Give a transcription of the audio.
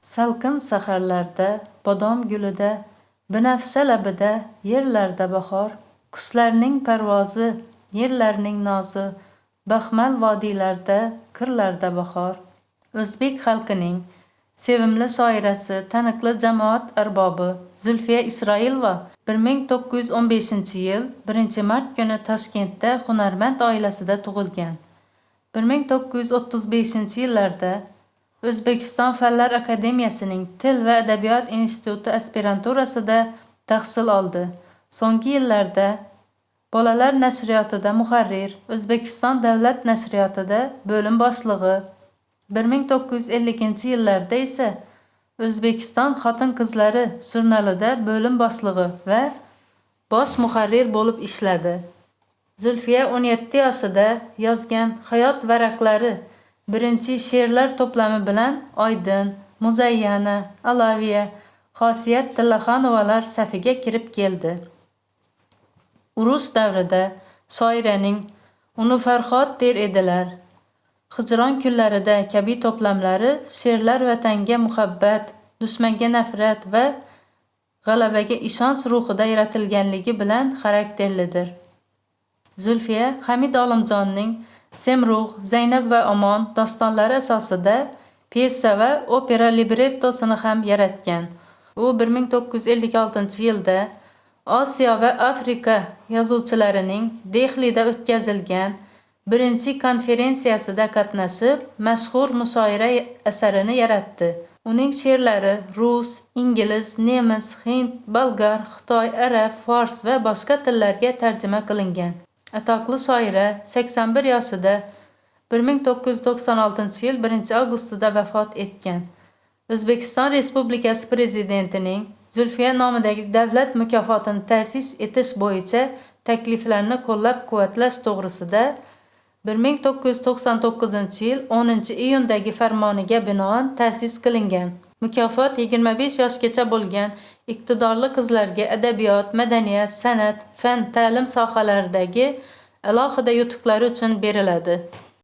Salqin saharlarda, bodom gulida, binafsha labida, yerlarda bahor, qushlarning parvozi, yerlarning nozi, baxmal vodiylarda, qirlarda bahor. O'zbek xalqining sevimli shoirasi, taniqli jamoat arbobi Zulfiya Isroilova 1915-yil 1-mart kuni Toshkentda hunarmand oilasida tug'ilgan. 1935-yillarda O'zbekiston Fanlar akademiyasining Til va adabiyot instituti aspiranturasida tahsil oldi. So'nggi yillarda Bolalar nashriyotida muharrir, O'zbekiston davlat nashriyotida bo'lim boshlig'i, 1950-yillarda esa O'zbekiston xotin-qizlari jurnalida bo'lim boshlig'i va bosh muharrir bo'lib ishladi. Zulfiya 17 yoshida yozgan Hayot varaqlari birinchi she'rlar to'plami bilan Oydin, Muzayyana, Alaviya, Xosiyat Tillaxonovalar safiga kirib keldi. Urush davrida shoiraning uni Farhod der edilar. Hijron kunlarida kabi to'plamlari she'rlar vatanga muhabbat, dushmanga nafrat va g'alabaga ishonch ruhida yaratilganligi bilan xarakterlidir. Zulfiya Hamid Olimjonning Semrug', Zaynab va Omon dostonlari asosida pyesa va opera librettosini ham yaratgan. U 1956-yilda Osiyo va Afrika yozuvchilarining Dehlida o'tkazilgan birinchi konferensiyasida qatnashib, mashhur mushoira asarini yaratdi. Uning she'rlari rus, ingliz, nemis, hind, bolgar, xitoy, arab, fors va boshqa tillarga tarjima qilingan. Atoqli shoira 81 yoshida 1996-yil 1-avgustida vafot etgan. O'zbekiston Respublikasi Prezidentining Zulfiya nomidagi davlat mukofotini ta'sis etish bo'yicha takliflarni qo'llab-quvvatlash to'g'risida 1999-yil 10-iyundagi farmoniga binoan ta'sis qilingan. Mukofot 25 yoshgacha bo'lgan iqtidorli qizlarga adabiyot, madaniyat, san'at, fan, ta'lim sohalaridagi alohida yutuqlari uchun beriladi.